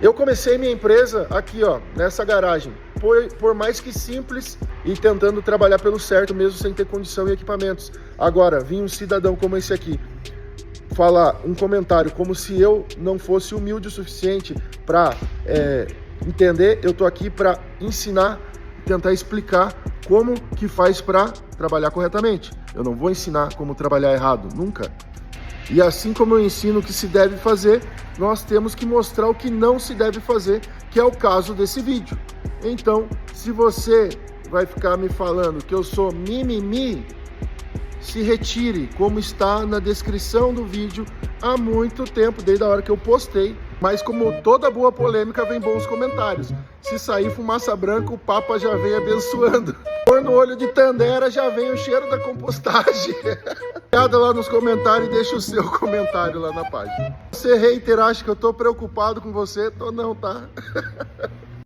Eu comecei minha empresa aqui, ó, nessa garagem, por mais que simples e tentando trabalhar pelo certo, mesmo sem ter condição e equipamentos. Agora, vim um cidadão como esse aqui, falar um comentário como se eu não fosse humilde o suficiente para entender. Eu tô aqui para ensinar, tentar explicar como que faz para trabalhar corretamente. Eu não vou ensinar como trabalhar errado, nunca. E assim como eu ensino o que se deve fazer, nós temos que mostrar o que não se deve fazer, que é o caso desse vídeo. Então, se você vai ficar me falando que eu sou mimimi, se retire, como está na descrição do vídeo há muito tempo, desde a hora que eu postei. Mas como toda boa polêmica, vem bons comentários. Se sair fumaça branca, o Papa já vem abençoando. Pôr no olho de Tandera, já vem o cheiro da compostagem. Obrigado lá nos comentários e deixa o seu comentário lá na página. Você hater acha que eu tô preocupado com você? Tô não, tá?